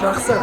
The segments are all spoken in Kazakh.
Жақсы.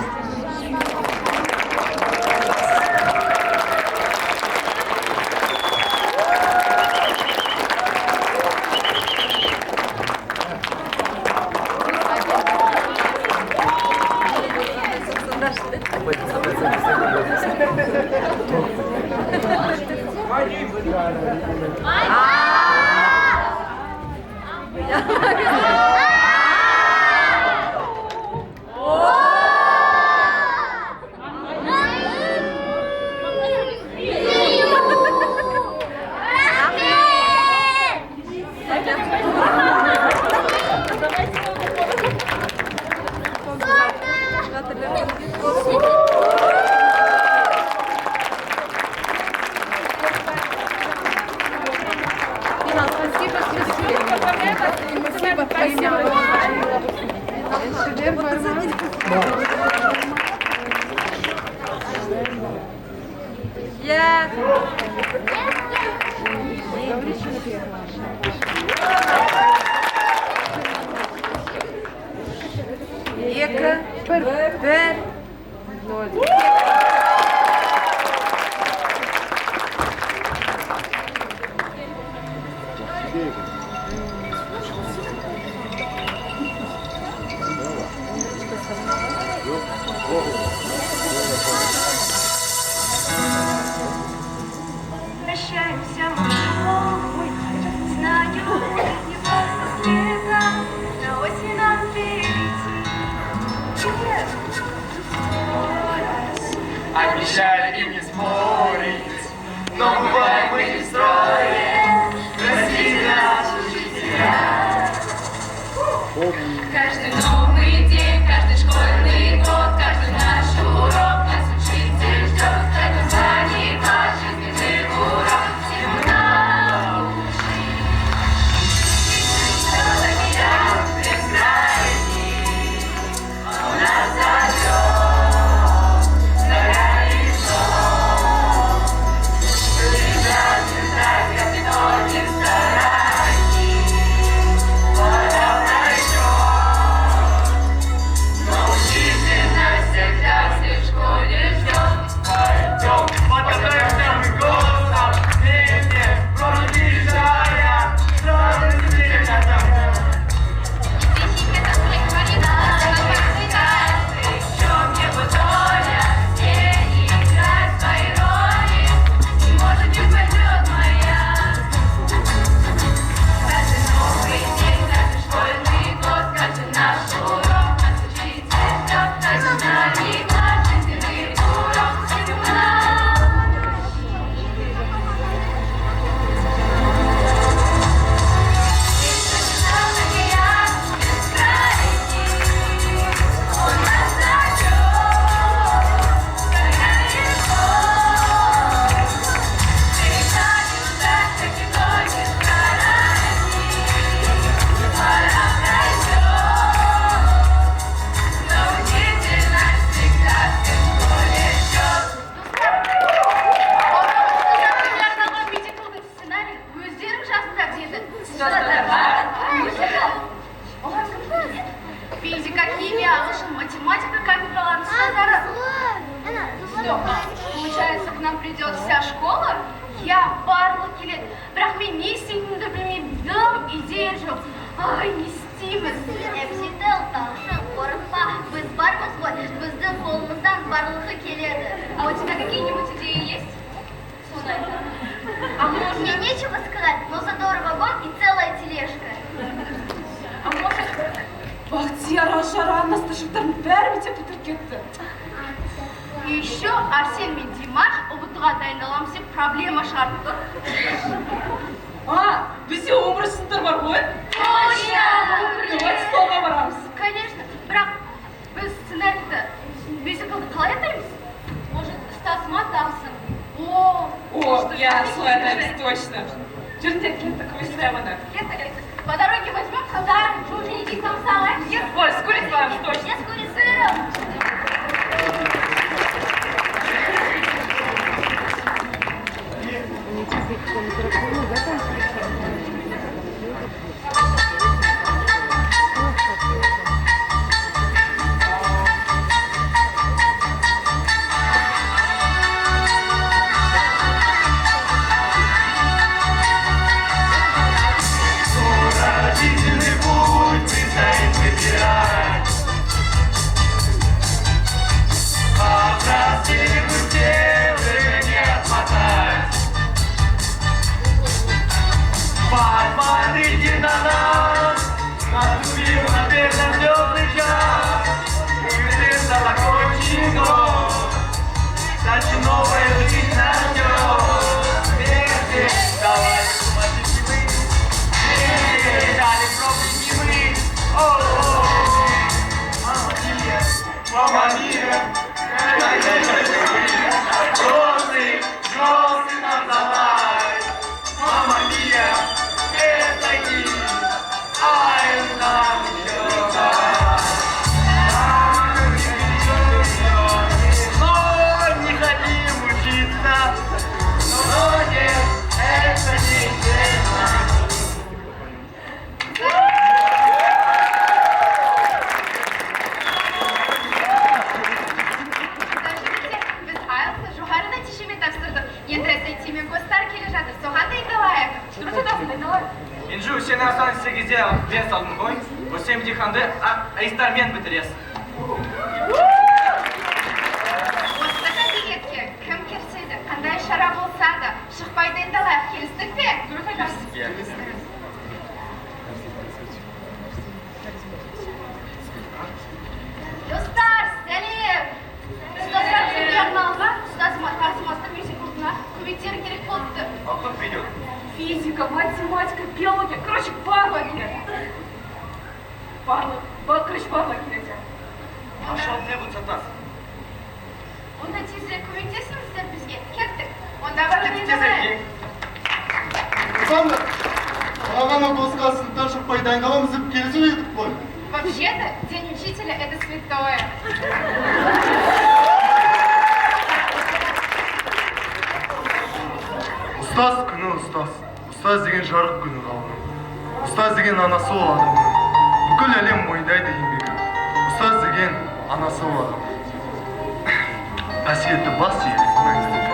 Прощаемся, мой, знаю, не просто слепо, но осень нам перейти. Обещали им не спорить, но бываем мы не строим, простите нас, учителя. Каждый новый день, каждый школьный год, каждый наш урок нас учитель ждет. В этом знании наш жизненный урок всему научи. Что заменяет бескрайний, он нас зовет, заря и сон. Любят читать, как никто не старайся, вода пройдет. Но учитель навсегда всех в школе ждет. Пойдем, покатаемся мы голосом, вместе, проезжая, сразу теперь на домой. Чем небо доля, все играть свои роли, и может не пойдет моя. Каждый новый день, каждый школьный год, каждый наш урок нас учитель ждет. Каждый знаний наш жизненный урок всему научи. Океан бескрайний, он нас зовет, заря и сон. Перестанем ждать, как никто не старайся, пора пройдет. Но учитель нас всегда всех в школе ждет. Примерно на 5-минутный сценарий. Вы сделали ужасно так где-то. Физика, химия, математика, как брала Стоп. Получается, к нам придет вся школа? Я барлық келеді. Бірақ мен не істейтінімді білмеймін, идея жоқ. Ай, не істейміз. Әпшеті ұлтаушы, қорықпа, біз бармыз ғой, біздің қолымыздан барлығы келеді. А у тебя какие-нибудь идеи есть? А может, Мне нечего сказать, но зато вагон и целая тележка. а может, Бахтияр Ашаран насташықтарын бәрі мектеп бітіріп кетті. и еще Арсен мен Димаш ұбытуға дайындаламыз деп проблема шығарып тұр. Бізде өмір сындар бар ғой? Точно! Давайте столға барамыз. Конечно, бірақ біз сценарийді, мюзиклді қалай атаймыз? Может, Стас Матавсын? О, я солай атаймыз, точно. Жүріңдер, кеттік, өстіремін оны. Кеттік. По дороге возьмем садар, жуженики самсалы. Ой, с курицей барамыз, точно. Я с курицей. Посмотрите на нас, наступил, наверное, звездный час. Ты колокольчиком, дальше новая жизнь нас ждет. Вместе, давайте помолимся мы, вместе, дали пробники мы. Мама Мия, мама Мия, звезды, звезды нам давай. Мама Мия, это ты, ай, нам еще дай. Но не хотим учиться, но нет, это неизвестно. Скажите, без айлса жугары на тишиме тапсырдым. Енді әсәйтеме көстар келе жатыр, соған дайындалайық. Дұрыс айтасың, дайындалайық. Инжу, сен асан сегізде бес алдың ғой, осы емтиханды айстармен бітіресің. Осы кабинетке кім кірсе де, қандай шара болса да, шықпай дайындалайық, келістік пе? Дұрыс айтасың. Достар, сәлем! Ұстаздар сізге арналған ұстазыма тапсырмаста мюзиклына көмектері керек болыпты. Оқып видео. Физика, математика, биология, короче, барлығы келеді. Барлығы келеді. Ашал не бұд сатасың? Онда тезірек көмектесіңіздер бізге. Кеттік. Онда бір Тезірек. дайындалайық. Александр, ағана босқа сыныптан шықпай дайындаламыз деп келісіп едік қой. Вообще-то, День учителя – это святое. Ұстаз күні ұстаз. Ұстаз деген жарық күні ғалымның. Ұстаз деген анасы ол адамның. Бүкіл әлем мойындайды еңбегін. Ұстаз деген анасы ол адам. Қасиетті бас иелік мәңгілік.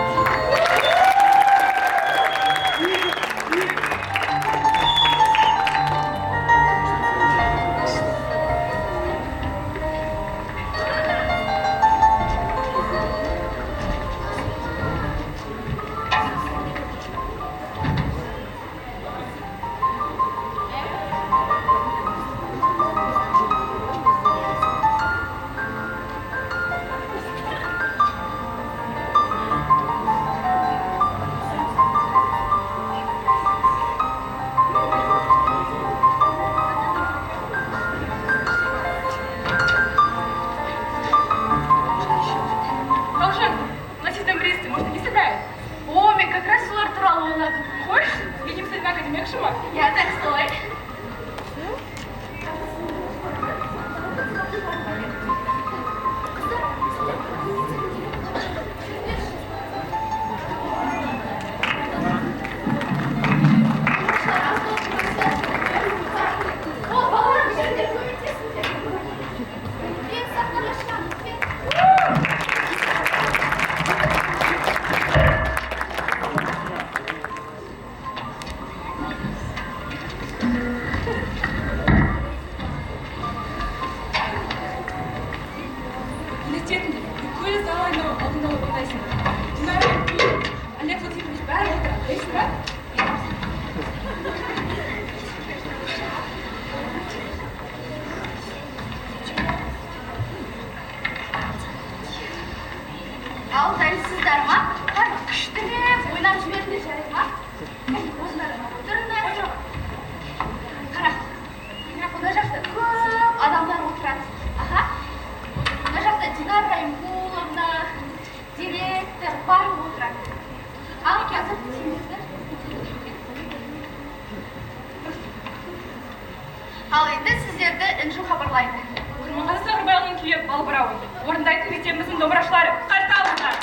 Талшын, мына сіздің білесіз, может, не седает? О, мен как раз солар туралы ойладым. Хочешь, едем с однако демекші ма? Я так солай. О, балалар, жүрдер, көмектесіңдер. Мен сақтанышқан. Елестетіңдер, бүкіл зал алдында ойнайсың. Динара, Олег Владимирович бәрі отырады, білесің ба? Ал дайынсыздар ма? Қара, күштірек ойнап жіберіңдер жарай ма? Тұрыңдар. Қара, мына жақта көп адамдар отырады. Аха. Мына жақта Динара Райымқұловна, директор, барлығы отырады. Ал қазір сендерді. Ал енді сіздерді Інжу хабарлайды. Құрманғазы Сағырбайұлының күйі Балбырауын. Орындайтын мектебіміздің домбырашылары. Қарсы алыңдар.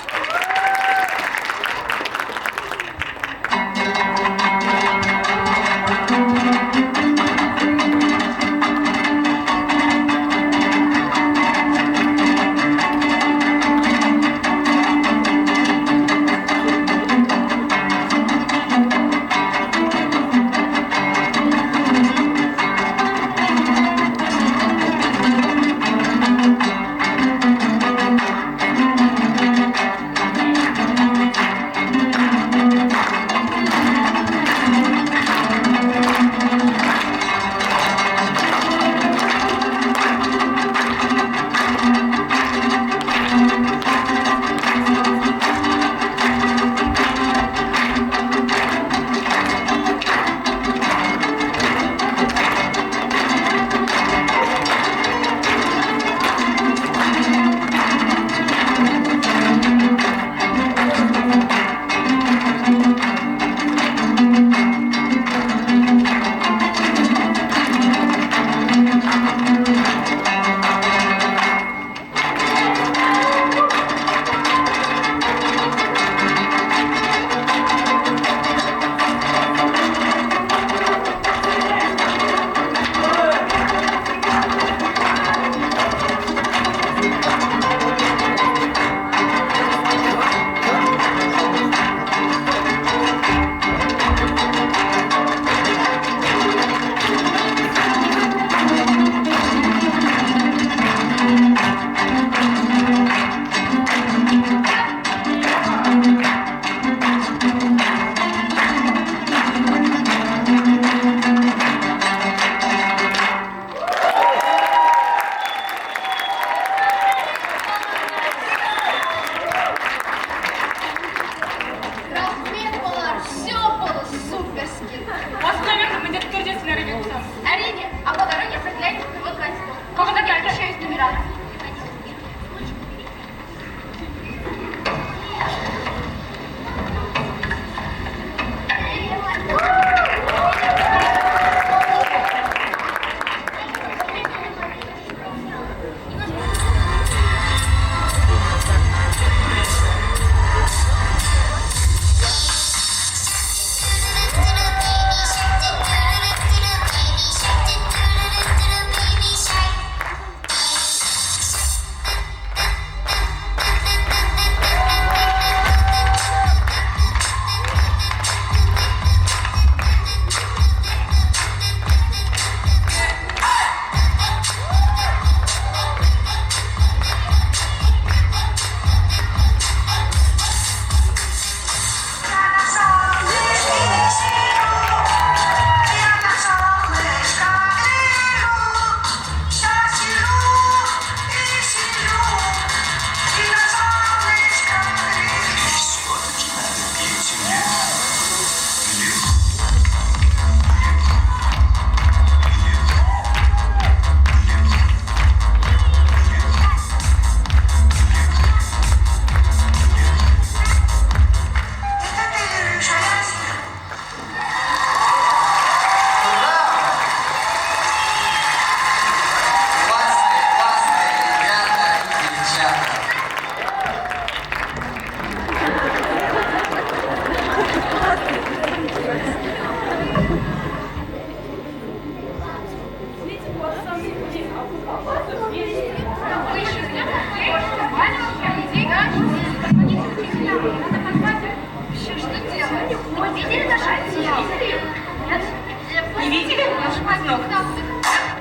видели наш позднёк?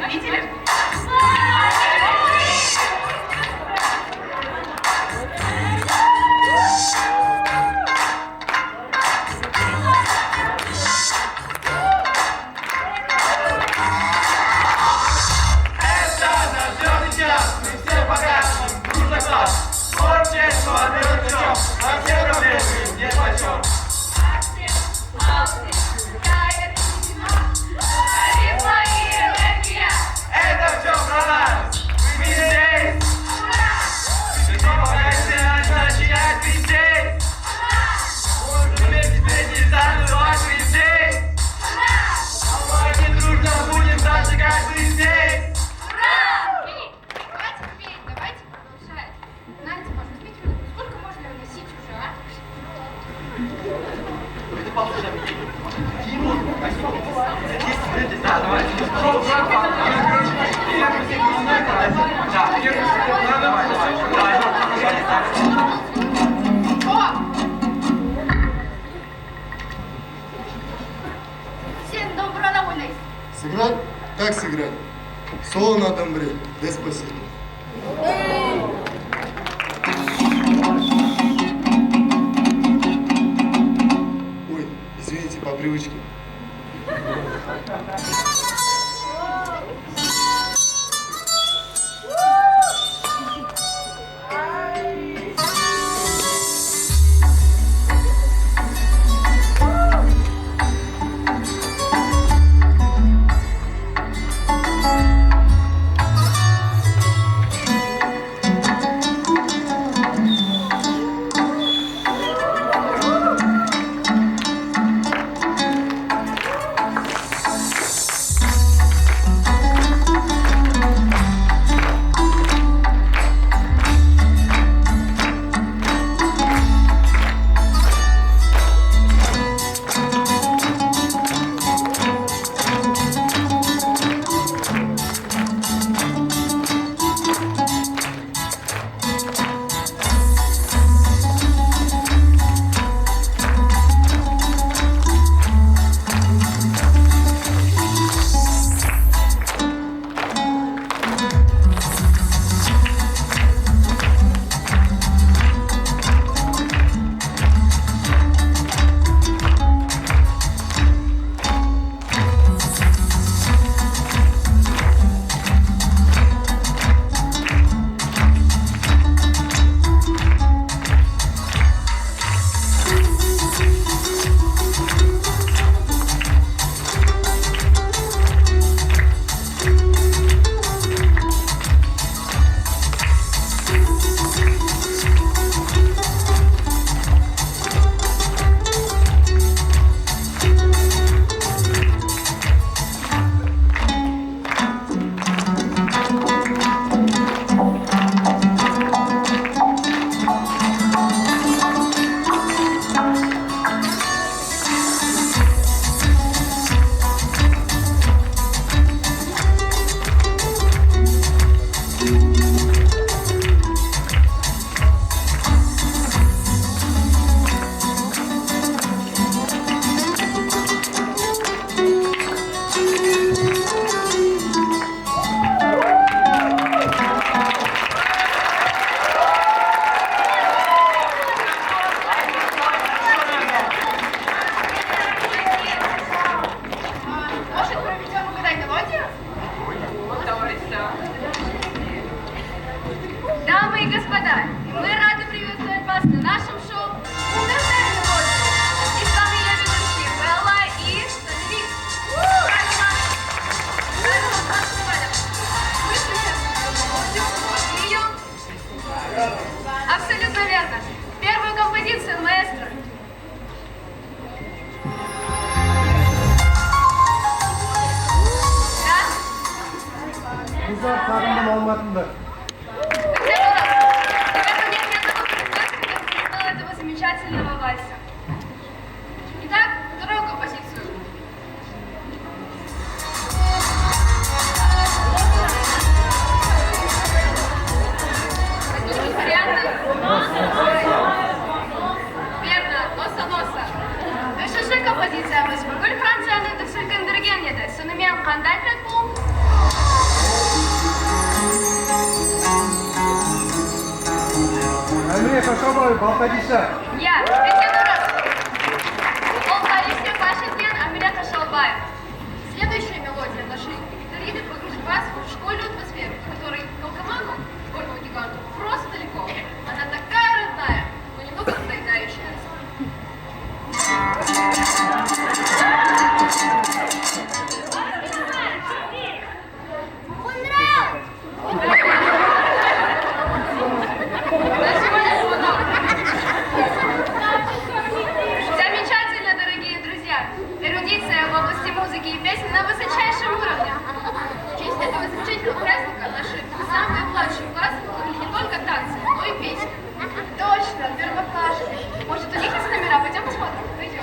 Видели? Это наш звездный час, мы все покажем, нужно класс. Творчество отвлечем, на все проблемы не почем. Это все про нас, мы здесь. Ты помогаешь начинать ты здесь. Вместе встретиться, но ты здесь. Давайте дружно будем зажигать мы здесь. Давайте петь, давайте продолжать. Знаете, может быть, сколько можно носить уже, а? Да, давайте. Всем добровольность. Сыграть? Как сыграть? Соло на домбре. Деспасибо. Ой, извините, по привычке. алмадыңдар. Этого замечательного вальса. Итак, вторую композицию. Варианты? Верно, носа-носа. Дальше композиция. Мы смогли Франция, но это все конвергенция. Кандай Red Bull? Амире Хашабаев, Балтадиша. Я, Татьяна Рос. Он Алисия Пашин, Амиля Хашалбаев. Следующая мелодия нашей викторины погрузит вас в школьную атмосферу, в которой Колкоману, горному гиганту, просто далеко. Она такая родная, но немного надоедающая. Замечательно, дорогие друзья! Эрудиция в области музыки и песен на высочайшем уровне. В честь этого замечательного праздника наши самые младшие классы получили не только танцы, но и песни. Точно, первоклассные. Может, у них есть номера? Пойдем посмотрим. Пойдем.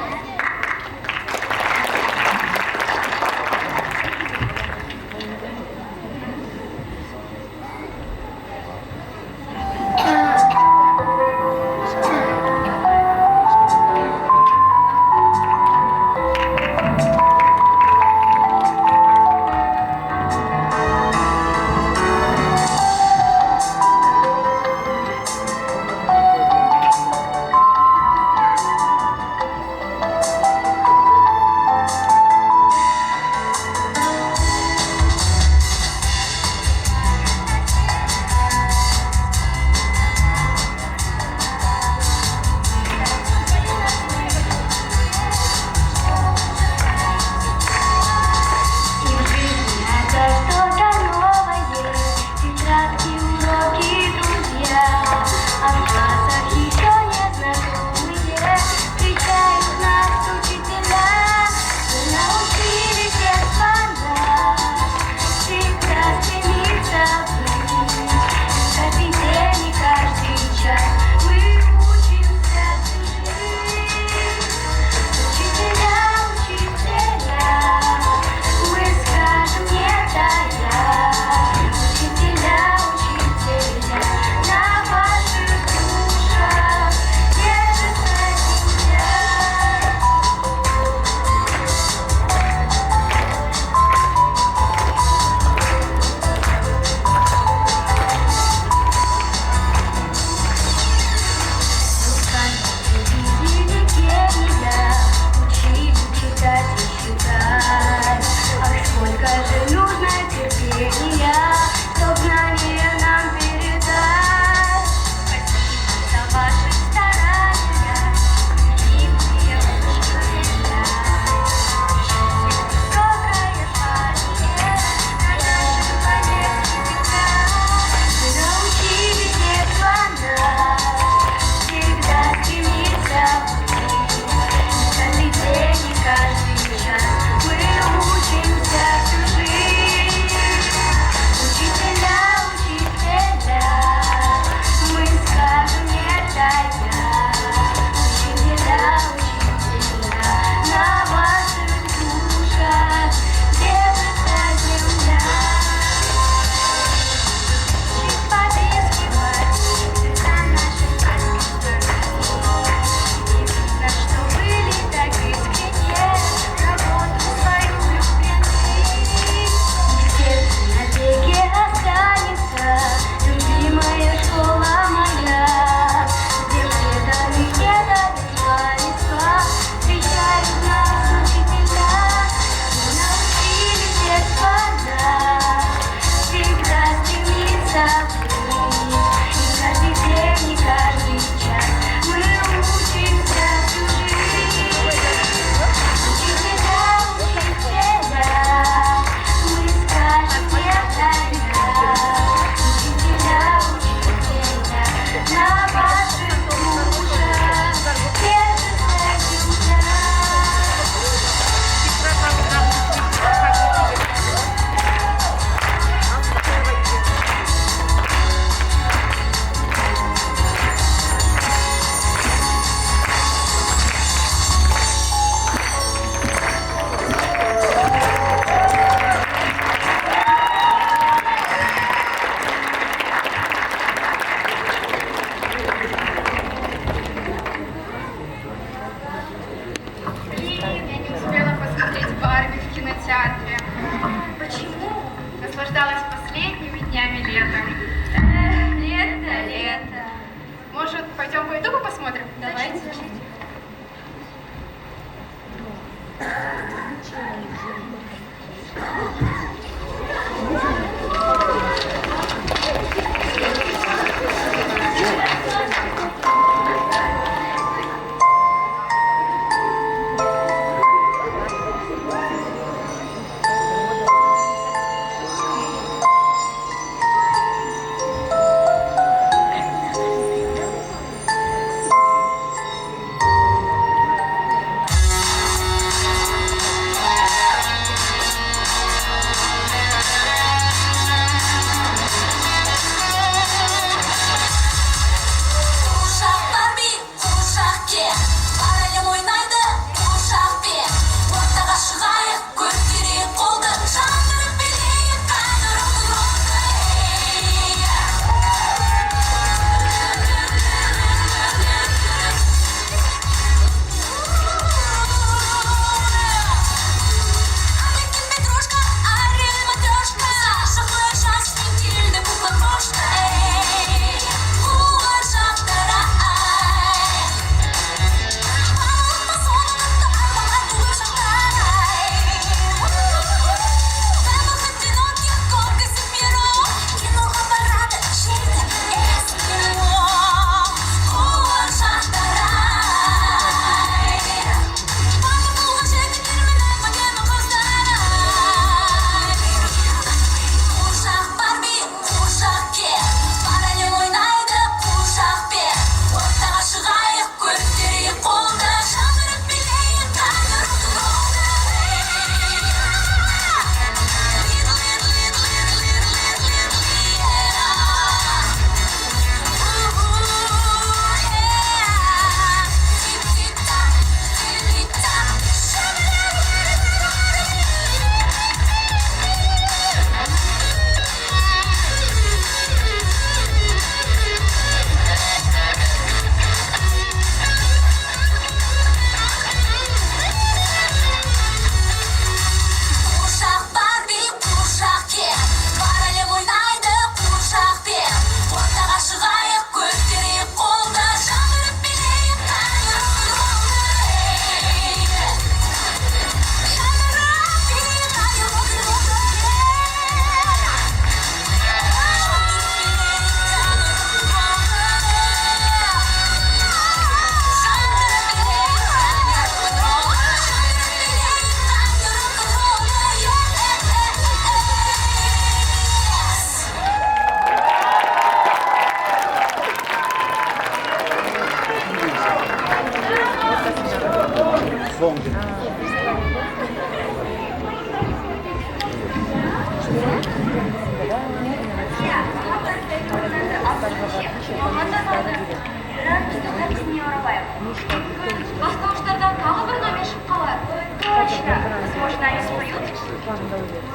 Бастауыштардан тағы бір номер шығып қалар. Точно. Возможно, они споют.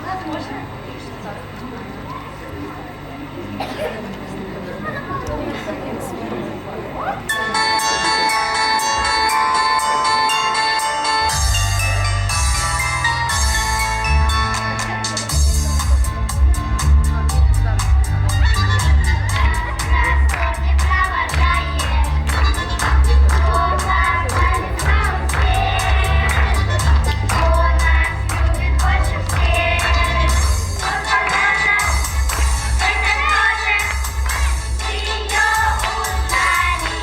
Возможно. Только надо, ты ее узнали.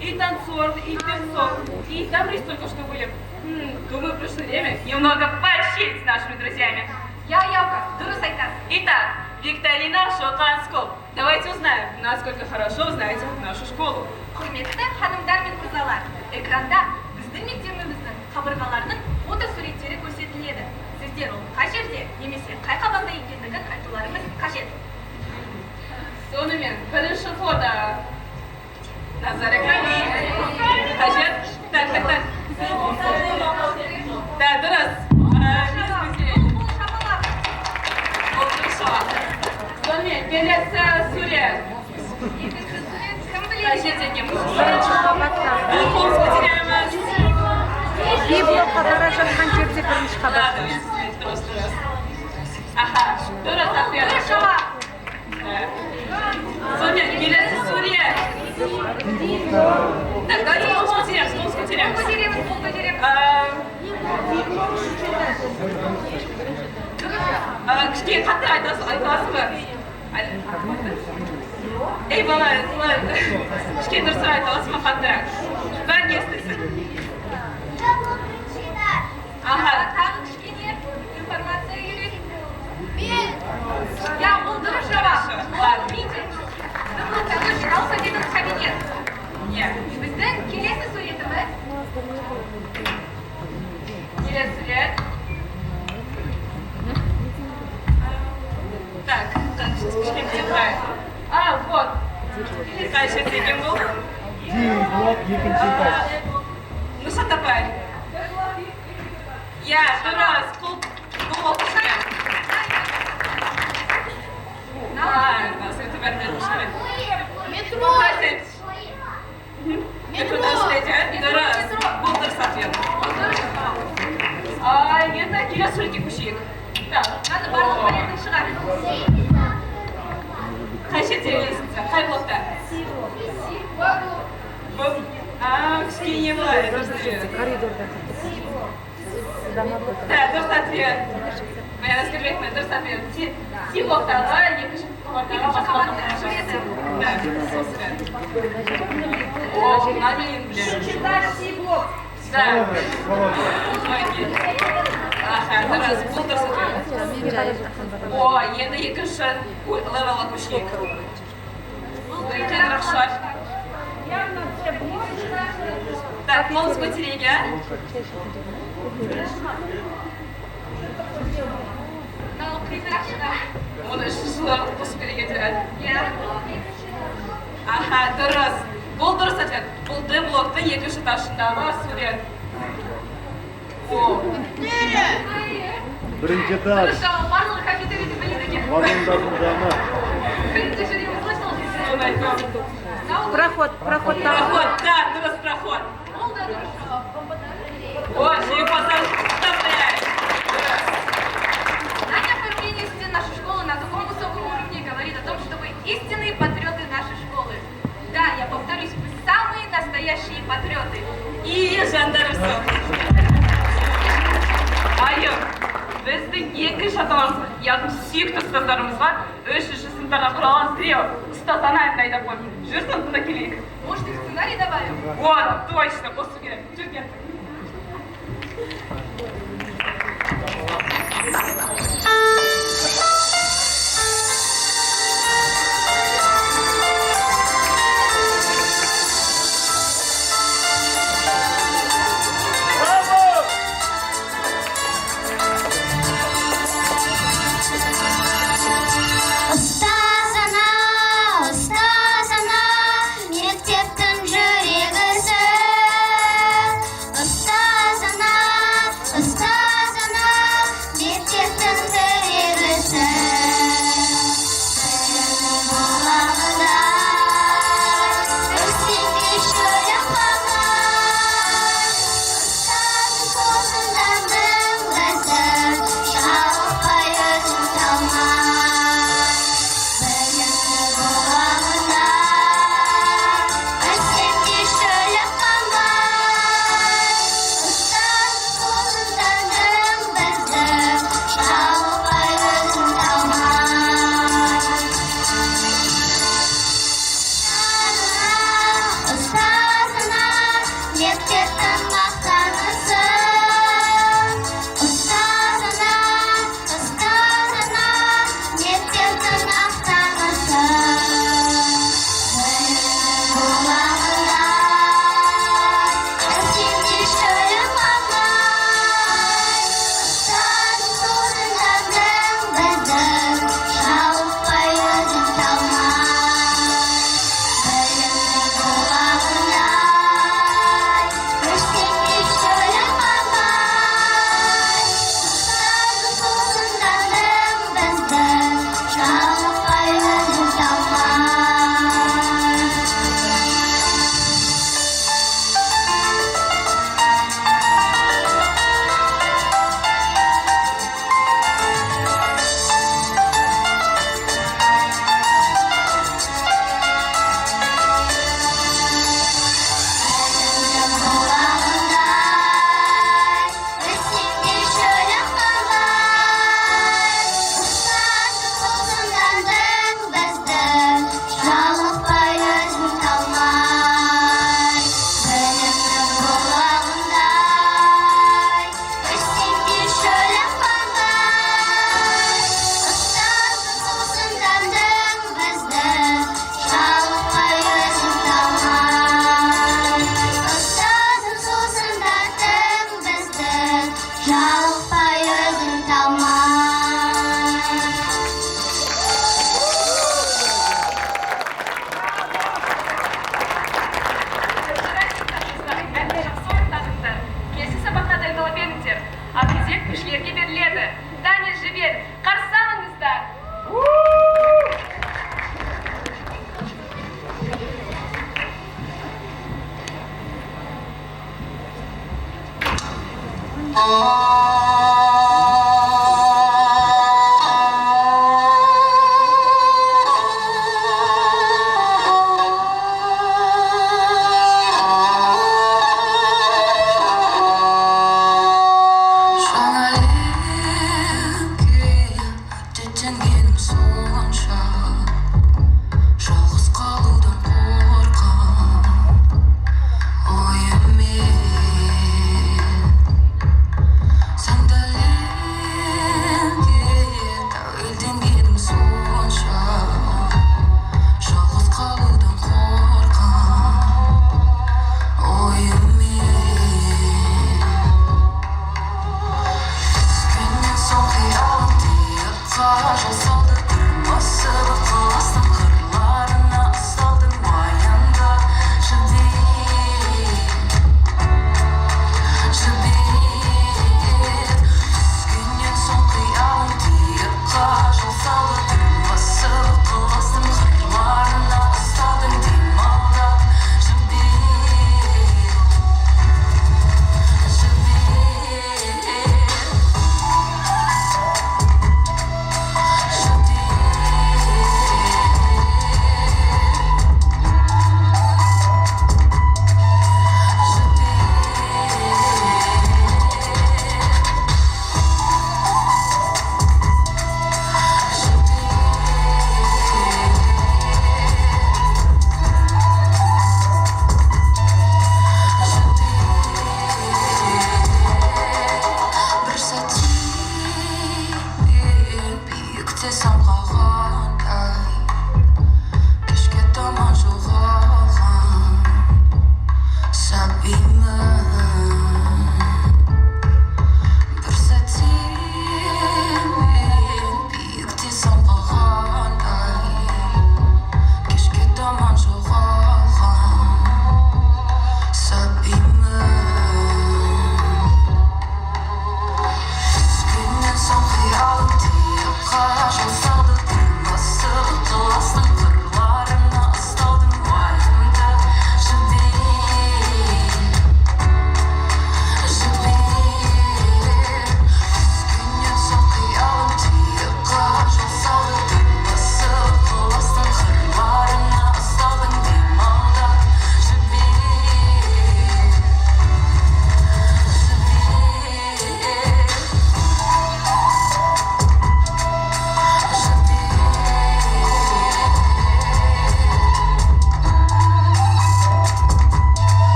и танцор, и певцов, и добрый только что были. Думаю, в прошлое время немного пообщались с нашими друзьями. Явка, дұрыс айтасың. Итак, викторина Шоқан Скол. Давайте узнаем, насколько хорошо вы знаете нашу школу. Құрметті ханымдар мен мырзалар, экранда біздің мектебіміздің қабырғаларының фотосуреттері көрсетіледі. Сіздер ол қай жерде немесе қай қабатта екендігін айтуларыңыз қажет. Сонымен, бірінші фото. Назар экраны. Қажет. Так. Да, дұрыс. Сонымен, келесі сурет. Екінші сурет кім біледі? Қажет екенбіз. Қол көтереміз. Блокқа бара жатқан жерде бірінші Да, қабат. дұрыс. Аха, дұрыс ответ. Дұрыс жауап. Сонымен, келесі сурет. Так, давайте қол көтереміз. Көтереміз. Кішкене қаттырақ айтасың ба? Ей бала, кішкене дұрысырақ айта аласың ба қаттырақ? Бәрін естісін. Аха. Тағы кішкене информация керек. Я, бұл дұрыс жауап. Ладно. Дауыс әдетінің кабинет. Иә. Біздің келесі суретіміз. Келесі сурет. Так, кішкене тетрадь. Вот. Қажет екен бұл. блок екінші этаж. Нұша тапай. Я, дұрыс, бұл оқушымен. Насыпты бәрін оқушымен. Метро. Метрода істейді, дұрыс, бұл дұрыс ответ. Енді келесі суретке көшейік. Надо барлық порядок шығар. Қай жерде елесіңіздер? Қай блокта? Кішкене былай. Коридорда. Да, дұрыс ответ. Мен әскербекпін, дұрыс ответ. Си блоктағы екінші қабатта жүреді. Да, сол сурет. О, нормально білемін. Да. Аха, дұрыс, бұл дұрыс ответ. О, енді екінші левелға көшейік. Бұл үлкенірек шығар. Так, қолыңыз көтерейік, а? Мынау қиынырақ шығар. Оны үшінші қосып керек еді. Иә. Аха, дұрыс. Бұл дұрыс ответ. Бұл Д блоктың екінші этажындағы сурет. О. Бірінші этаж. Дұрыс жауап. Барлығы кафетерийді біледі екен. Вагондардың жаны. Бірінші жүрегі слышал. Соны айтам. Проход Проход, да, дұрыс проход. Ол да дұрыс жауап. О, жиһаздар вставляй. Знание оформления стен нашей школы на таком высоком уровне говорит о том, что вы истинные патриоты нашей школы. Да, я повторюсь, вы самые настоящие патриоты. И жандармсың. Айым, біздің екінші аталарымыз, яғни сүйікті ұстаздарымыз бар. Үшінші сыныптардан құралған трио. Ұстаз Анайымды айдап қойдым. Жүрсін, туда келейік. Может, и сценарий добавим? Вот, точно, қосу керек. Жүр кеттік. Ұстазана, мектептің жүрегісі. Ұстазана,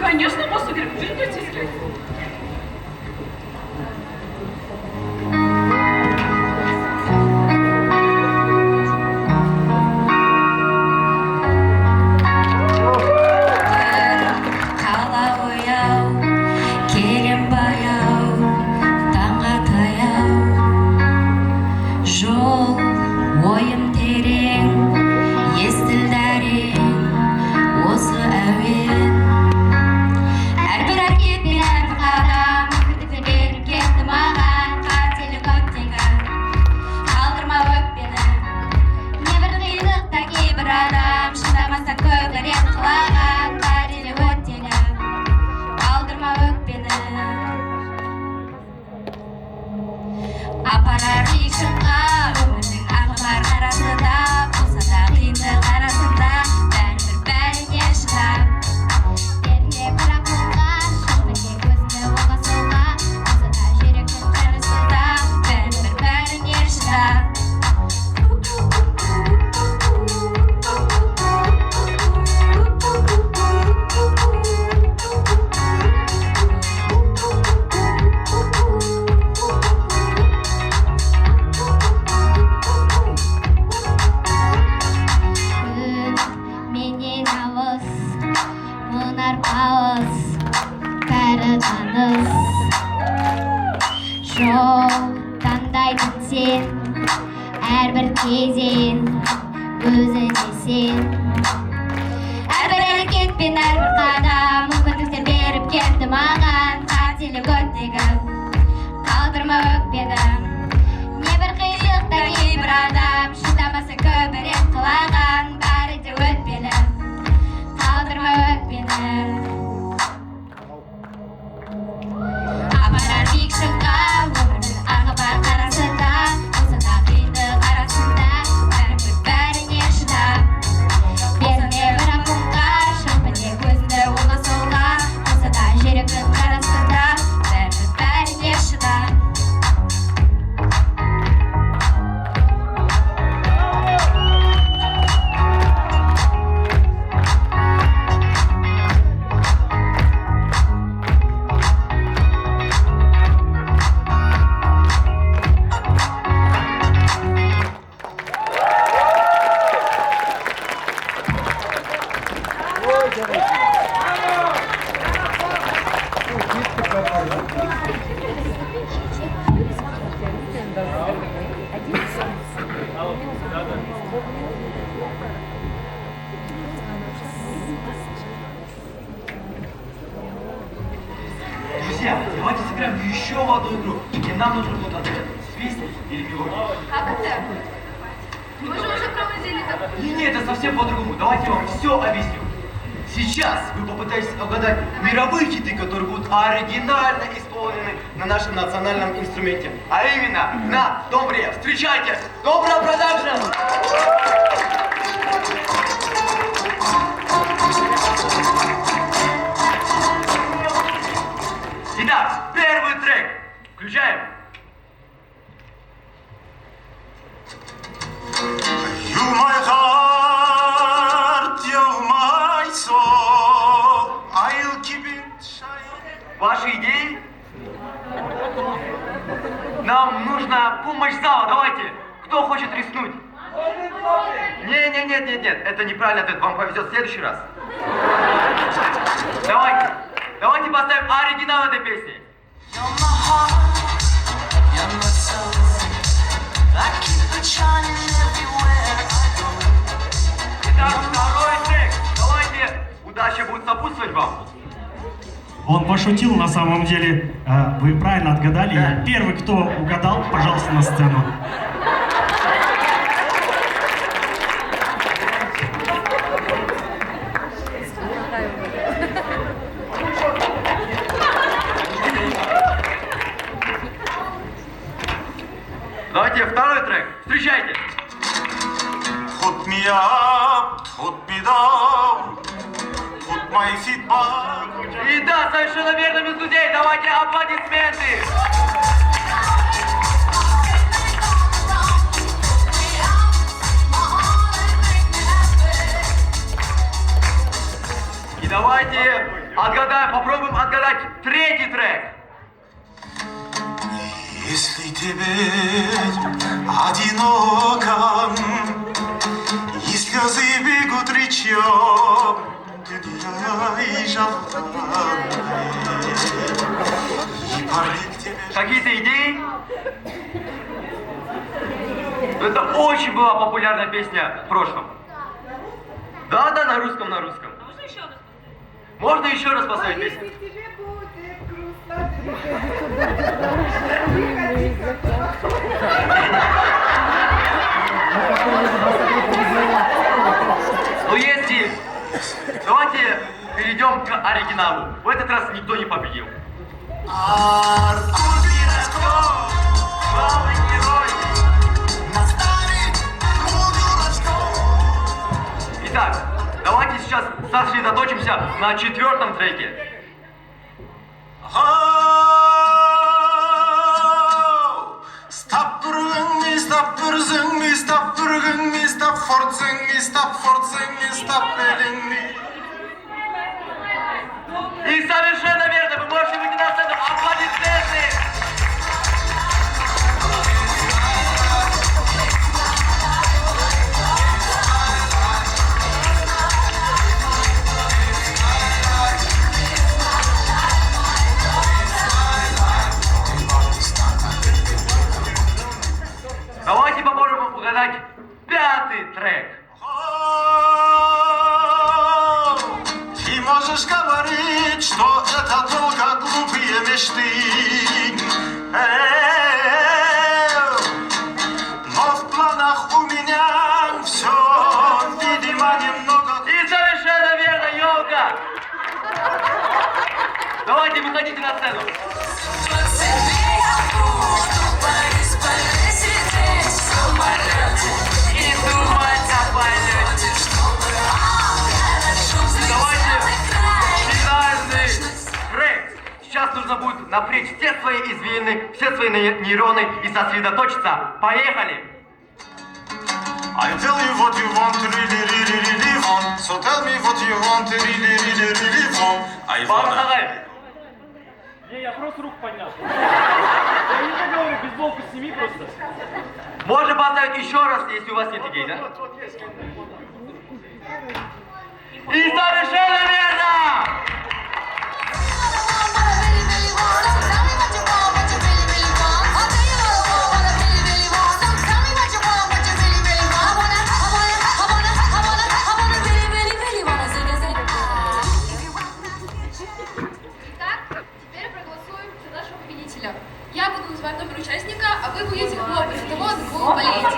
Конечно, осы керек. Жүріңдер тезірек. жол таңдайдың сен, әрбір кезең өзіңе сен. Әрбір әрекет пен әрбір қадам мүмкіндіктер беріп кетті маған. Қателік өттегі қалдырма өкпені, небір қиындықта кейбір адам шыдамасы көбірек қылаған. Бәрі де өтпелі, қалдырма өкпені. Апарар биік шыңға өмірдің ағы бар қарасында, болса да қиындық арасында бәрібір бәріне шыдап. Бетіне бірақ мұңға шықпыне көзіңді оңға солға, болса да жүректің қарасында бәрібір бәріне шыдап. Друзья, давайте сыграем еще в одну игру, где нам нужно будет отгадать свист или мелодию. Как это? Мы же уже проводили такой. Нет, это совсем по-другому. Давайте я вам все объясню. Сейчас вы попытаетесь угадать мировые хиты, которые будут оригинально исполнены на нашем национальном инструменте. А именно на домбре. Встречайте! Добро продакшн! Итак, первый трек. Включаем. You my heart, you my soul, I'll keep it shining. Ваши идеи? Нам нужна помощь зала. Давайте. Кто хочет рискнуть? Нет, это неправильный ответ. Вам повезет в следующий раз. Давайте поставим оригинал этой песни. You're my heart, you're my soul, I keep it shining everywhere I go. Итак, второй трек. Давайте. Удача будет сопутствовать вам. Он пошутил, на самом деле, вы правильно отгадали. Да. Первый, кто угадал, пожалуйста, на сцену. Давайте второй трек. Встречайте. Put me up, put me down, put my feet back. И да, совершенно верно, без людей. Давайте аплодисменты. И давайте попробуем отгадать третий трек. Если теперь одиноко, и слезы бегут речом, дня и желанный, и парни к тебе. Какие-то идеи? Это очень была популярная песня в прошлом. Да, на русском. Можно еще раз поставить песню? тебе будет грустно, приходи Ну если... Давайте перейдем к оригиналу. В этот раз никто не победил. Артур Пирожков, Главный герой. наставит дурачков. Итак, давайте сейчас сосредоточимся на четвертом треке. Stop burning, stop burzing, stop burning, stop forcing, stop forcing, stop telling me. И совершенно верно, вы можете выйти на сцену. Аплодисменты! geçtik. Но в планах у меня все, видимо, немного. И совершенно верно, елка! Давайте, выходите на сцену. И думать о полете. Давайте финальный трек. Сейчас нужно будет напрячь все свои извилины, все свои нейроны и сосредоточиться. Поехали! I tell you what you want, really want. So tell me what you want, really want. I wanna. Давай. Не, я просто руку поднял. Я не говорю, бейсболку сними просто. Можно поставить еще раз, если у вас нет идей, да? И совершенно верно! Итак, теперь проголосуем за нашего победителя. Я буду называть номер участника, а вы будете хлопать за того, за кого вы болеете.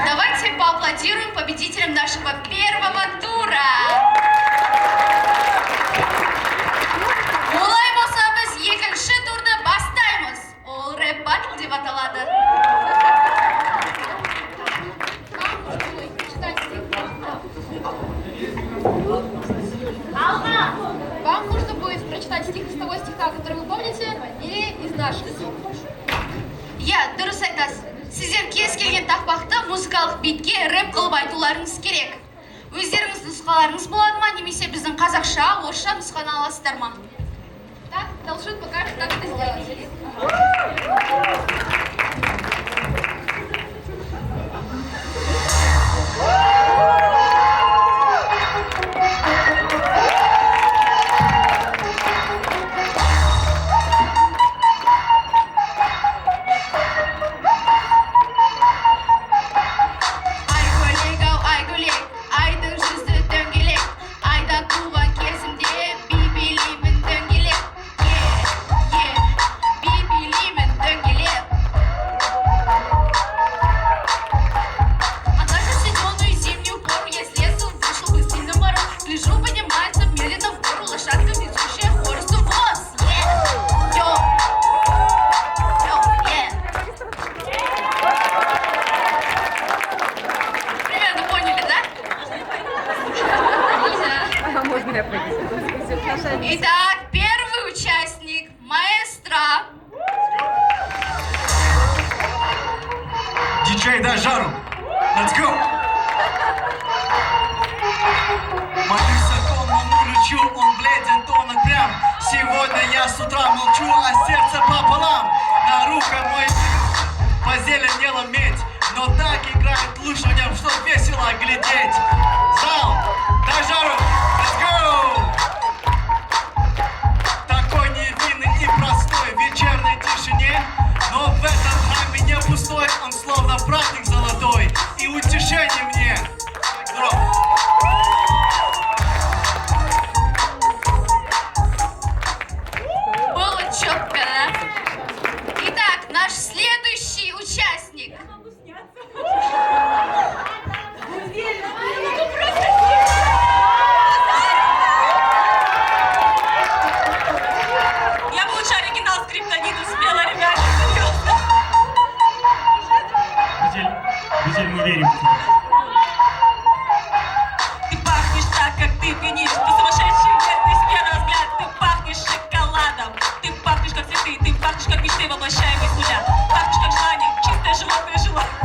Давайте поаплодируем победителям нашего первого тура. Олай болса biz екінші турды бастаймыз. Ол рэп батл деп аталады. Вам нужно будет прочитать стих из того стиха, который вы помните, или из наших. Я, дұрыс айтасыз. Сіздер кез келген тақпақты музыкалық битке рэп қылып айтуларыңыз керек. Өздеріңіз нұсқаларыңыз болады ма, немесе біздің қазақша, орысша нұсқаны аласыздар ма? Так, Талшын покажет, как это сделать. Итак, первый участник, маэстро. Диджей, дай жару. Let's go. Молюсь оконному лечу, он бледен, тонок прям. Сегодня я с утра молчу, а сердце пополам. На рука мой позеленела медь, но так играет луч на нем, что весело глядеть. Зал, дай жару. Let's go. Такой невинный и простой в вечерней тишине, но в этом храме не пустой, он словно праздник золотой и утешение мне. Было четко, да? Итак, наш следующий участник. Я бы лучше оригинал скриптонита спела, ребята. Визель, мы верим в тебя. Ты пахнешь так, как ты пьянишь. Ты сумасшедший, ты с первого взгляда. Ты пахнешь шоколадом. Ты пахнешь, как цветы. Ты пахнешь, как мечты, воплощаемые с нуля. Пахнешь, как желание, чистое животное желание.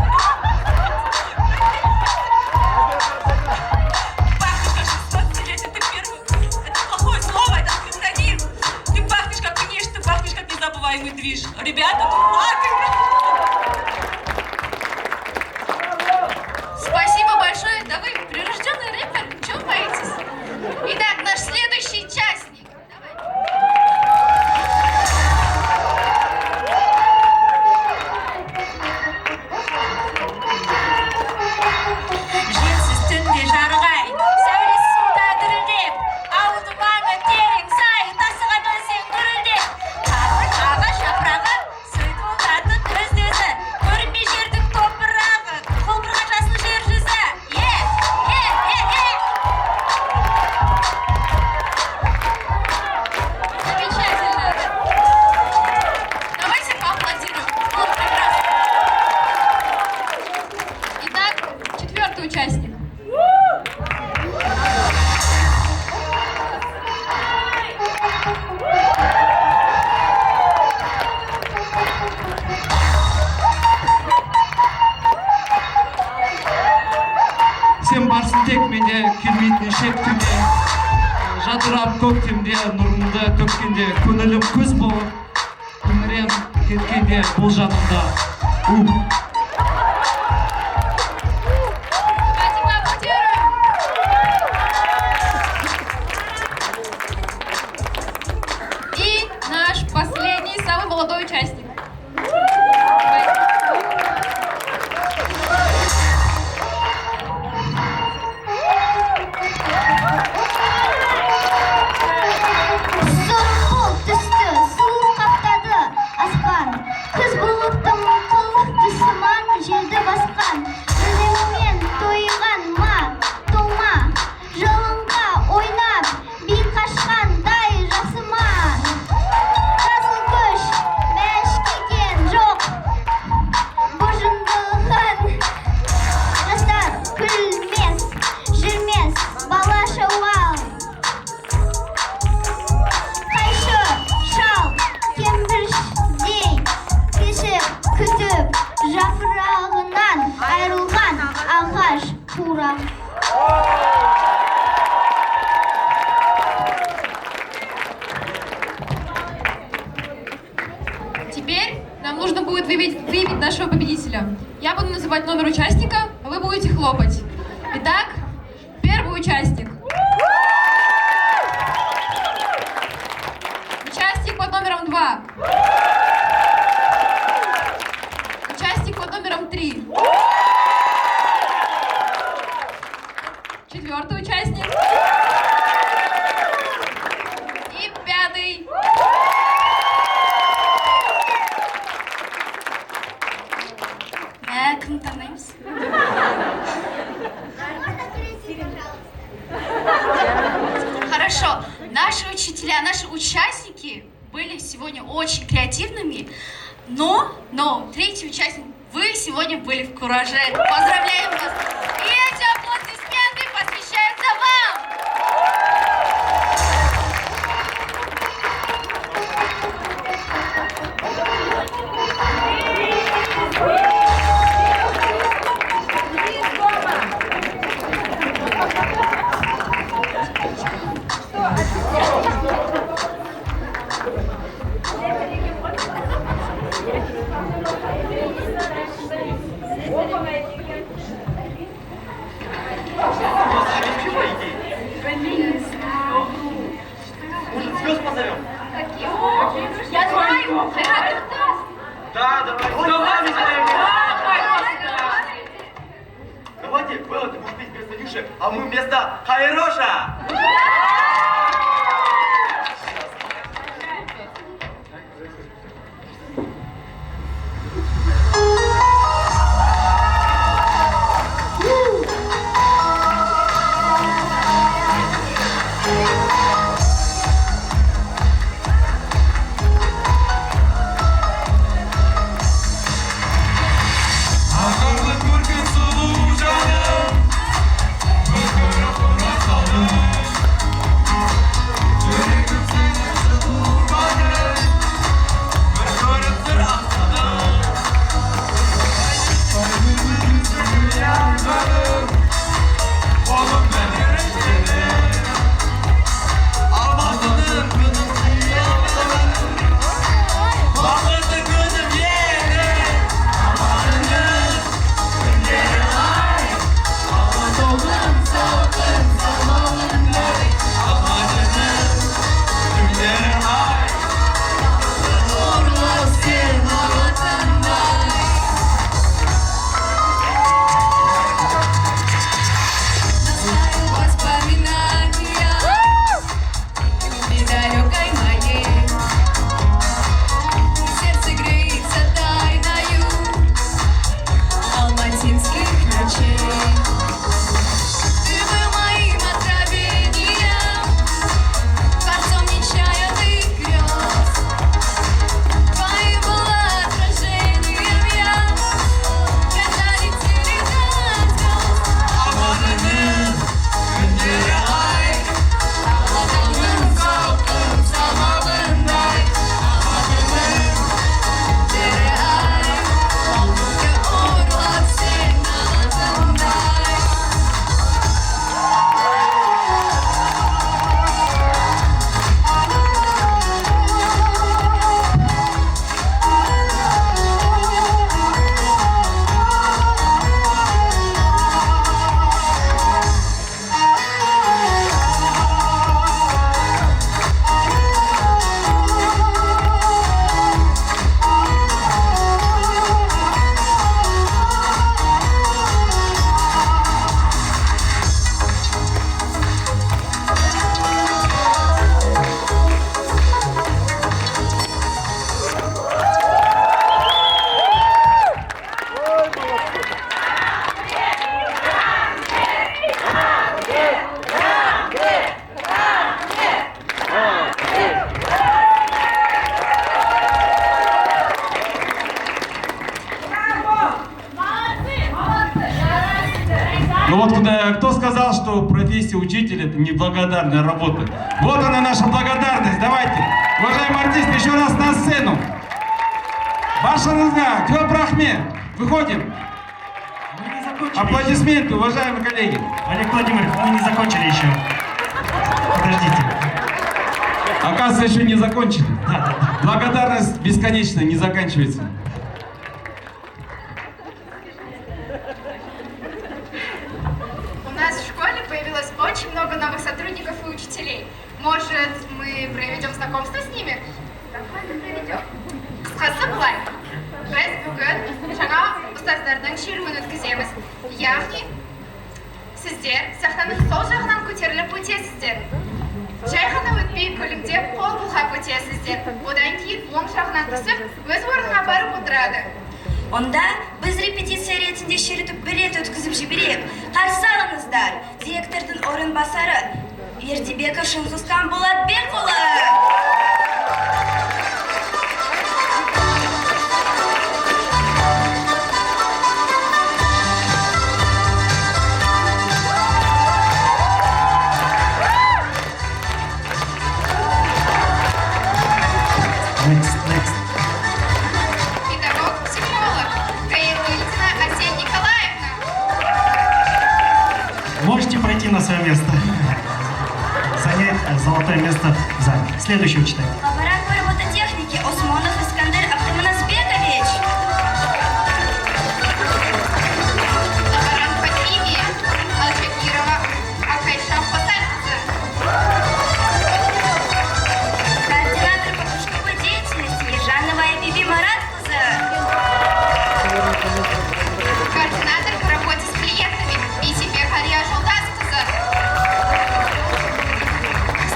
Пахнешь, как 16-летие. Ты первый. Это плохое слово, это скриптонит. Ты пахнешь, как пьянишь. Ты пахнешь, как незабываемый движ. Ребята, тут плакать. Спасибо большое. Да вы прирожденный рэпер. Чего боитесь? Итак, наш следующий участник. Давай. 4-й участник. Сен барсың тек менде, келмейтін шек түнде. Жадырап көктемде, нұрыңды төккенде, көңілім көз болып, күңірем кеткенде бұл жанымда. И наш последний, самый молодой участник. Күз бұлттың қыл дұсыман желді басқан, өлеңмен тойған ма, тома, жылыңға ойнап, би қашқандай жасыман. Жасыл көш бәшкеген жоқ, бұжындығын жастар күлмес, жүрмес, бала шауал. Қайшы шал, кембіршдей, күтіп, жапырағынан айрылған ағаш тура. Теперь нам нужно будет выявить нашего победителя. Я буду называть номер участника, а вы будете хлопать. Итак, первый участник. Участник под номером 2. Участник под номером 3. 4-й участник. И 5-й. Кім таңдаймыз? Хорошо. Наши учителя, наши участники были сегодня очень креативными, но 3-й участник, вы сегодня были в кураже. Поздравляем вас! И эти аплодисменты посвящаются вам! Может, звезд позовем? Я знаю. Да, давай. Давайте, Белла, ты будешь петь вместо Нюши, а мы вместо Хайроша. Жаным, Ну вот кто сказал, что профессия учителя это неблагодарная работа? Вот она наша благодарность. Давайте, уважаемые артисты, еще раз на сцену. Баршаңызға көп рахмет. Выходим. Аплодисменты, уважаемые коллеги. Олег Владимирович, мы не закончили еще. Подождите. Оказывается, еще не закончили. Благодарность бесконечная, не заканчивается. У нас в школе появилось очень много новых сотрудников и учителей. Может, мы проведем знакомство с ними? Давай проведем. Қысқасы былай. Біз бүгін жаңа ұстаздардың шеруін өткіземіз. Яғни, сіздер сахнаның сол жағынан көтеріліп өтесіздер. Жай ғана өтпей көліңдеп қол бұлғап өтесіздер. Одан кейін оң жағынан түсіп, өз орнына барып отырады. Онда біз репетиция ретінде шеруді бір рет өткізіп жіберейік. Қарсы алыңыздар, директордың орынбасары Бердібеков Шыңғысхан Болатбекұлы. Next. Педагог, психолог Каилулина Асия Николаевна. Можете пройти на свое место. Занять золотое место в зале. Следующий учитель. Лаборант по робототехнике Осмонов Искандер Абдуманасбекович. Лаборант по химии Алчакирова Акайша Пасальница. Координатор по кружковой деятельности Ежанова Биби Мараткуза. Координатор по работе с клиентами Бисипек Алия Жолдаскуза.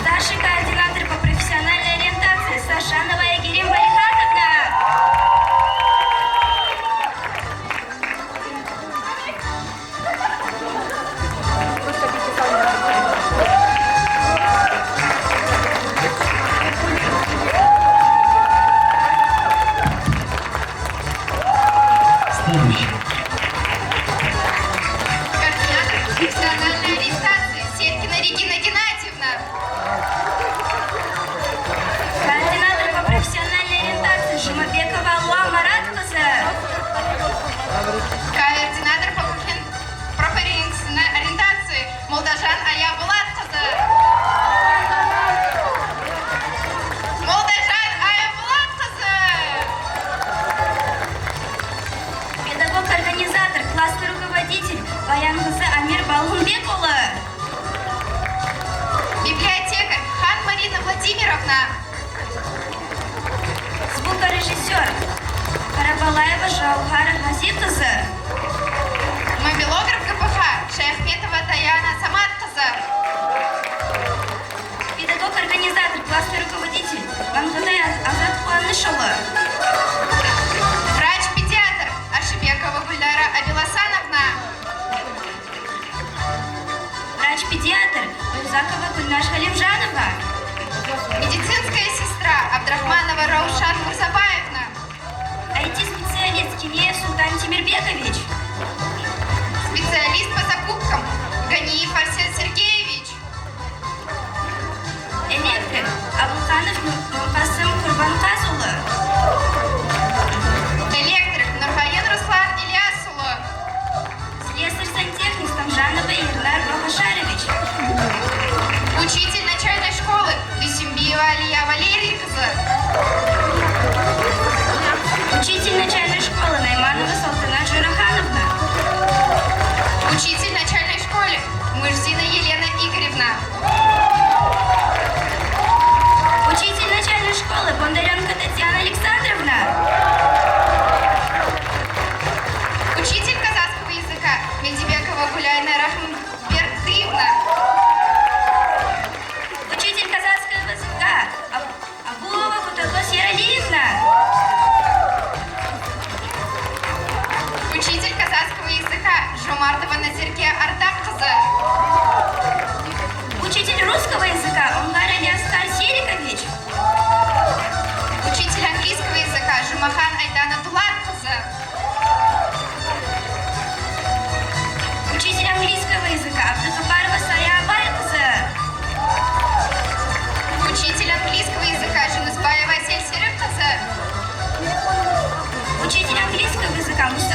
Старший координатор по профессиональной ориентации Сашанова Егерим Валихановна. Следующий. Координатор по профессиональной ориентации Сеткина Регина Геннадьевна. Координатор по профессиональной ориентации Жумабекова Алла Мараткуза. Координатор по профориентационной ориентации Молдажан Ая Булаткуза. Молдажан Ая Булаткуза. Педагог-организатор, классный руководитель Баянгызы Амир Балгунбекұлы. Библиотекарь Хан Марина Владимировна. Звукорежиссер Карабалаева Жаухара Газикызы. Мобилограф КПХ Шаяхметова Таяна Саматкызы. Педагог-организатор, классный руководитель Мангутай Азат Куанышұлы. Врач-педиатр Ашибекова Гульдара Абиласановна. Врач-педиатр Мюзакова Гульнаш Галимжанова. Медицинская сестра Абдрахманова Раушан Мурзабаевна. IT-специалист Кинеев Султан Тимирбекович. Специалист по закупкам Ганиев Арсен Сергеевич. Электрик Абулханов Нуркасым Курбанказулы. Электрик Нургаен Руслан Ильясулы. Слесарь-сантехник Тамжанова Ирнар Бахашарович. Учитель начальной школы Дусимбиева Алия Валерийкызы. Учитель начальной школы Найманова Салтанат Журахановна. Учитель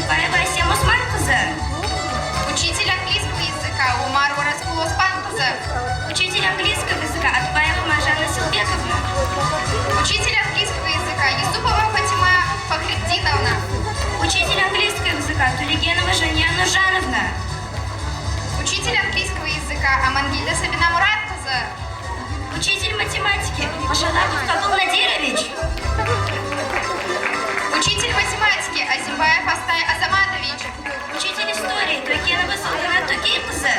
Атбаева Асия Усманқызы. Учитель английского языка Умар Уразкул Оспанқызы. Учитель английского языка Атбаева Маржана Силбековна. Учитель английского языка Юсупова Фатима Фахриддиновна. Учитель английского языка Тулигенова Жания Нуржановна. Учитель английского языка Амангильда Сабина Муратқызы. Учитель математики Машалаков Кабул Надирович. Учитель математики Азимбаев Астай Азаматович. Учитель истории Токенова Султанат Тукейқызы.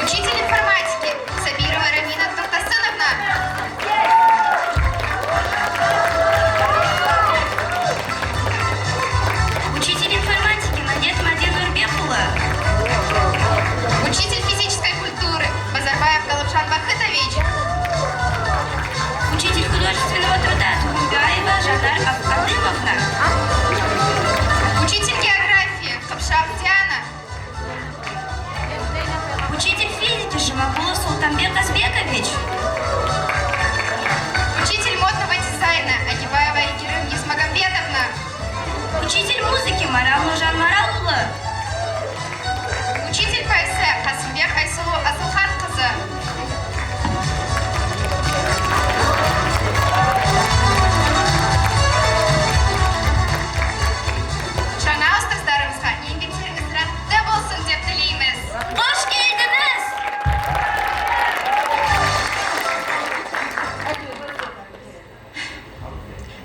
Учитель информатики Сабирова Рамина Тухтасыновна. Учитель информатики Мадет Мадет Нурбекула. Учитель физической культуры Базарбаев Галапшан Вахытович. Учитель художественного труда Тухумгаева Жанар Адымовна. Учитель географии Хапшах Диана. Учитель физики Жумакулов Султанбек Азбекович. Учитель модного дизайна Агибаева Игорь Нисмагомедовна. Учитель музыки Марал Нуржан Маралула. Учитель ПС Касымбек Айсулу Асылханқызы. Жаңа ұстаздарымызға еңбектеріңіз сәтті болсын деп тілейміз. Қош келдіңіз!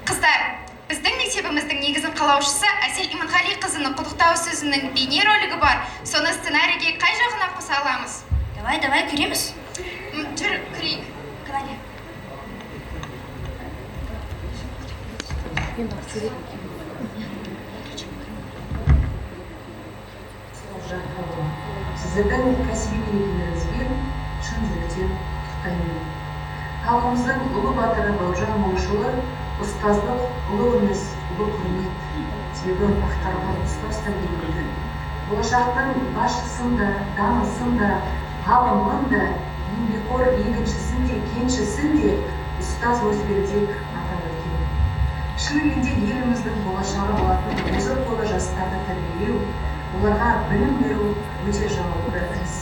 Қыздар, біздің мектебіміздің негізін қалаушысы Әсел Иманғалиқызының құттықтау сөзінің бейне ролигі бар. Соны сценарийге қай жағына қоса аламыз? Давай, кіреміз. Жүр, кірейік. Кірәлі. Сіздердің кәсіби мерекелеріңізбен шын жүректен құттықтаймын. Халқымыздың ұлы батыры Бауыржан Момышұлы ұстаздық ұлы өрнек, ұлы құрмет, себебі ұрпақтарға ұстаз тәрбиелейді. Болашақтың басшысын да, данасын да, ғалымын да, еңбекқор егіншісін де, кеншісін де ұстаз өзбердек атап өткен. Шынымен еліміздің болашағы болатын озық қолы жастарды тәрбиелеу, оларға білім беру өте жауапты іс.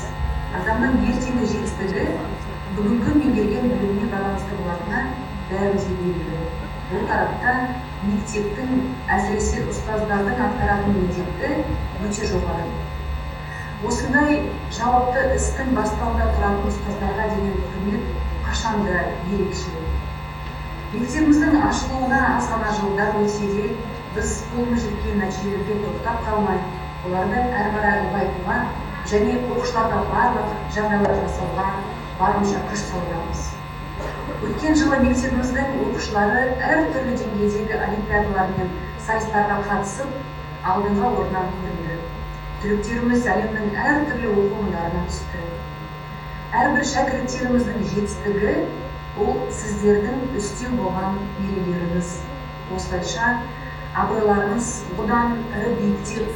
Адамның ертеңгі жетістігі бүгінгі меңгерген біліміне байланысты болатынына бәрімізге белгілі. Бұл тарапта мектептің, әсіресе ұстаздардың атқаратын міндеті өте жоғары. Осындай жауапты істің бастауында тұратын ұстаздарға деген құрмет қашанда ерекше. Мектебіміздің ашылуына аз ғана жылдар өтсе де, біз қолымыз жеткен нәтижелерге тоқтап қалмай, оларды әрі қарай ұлғайтуға және оқушыларға барлық жағдайлар жасауға барынша күш салудамыз. Өткен жылы мектебіміздің оқушылары әртүрлі деңгейдегі олимпиадалар мен сайыстарға қатысып, алдыңғы орыннан көрінді. Түлектеріміз әлемнің әртүрлі оқу орындарына түсті. Әрбір шәкірттеріміздің жетістігі ол сіздердің үстем болған мерейлеріңіз. Осылайша абыройларыңыз бұдан ірі биіктеп,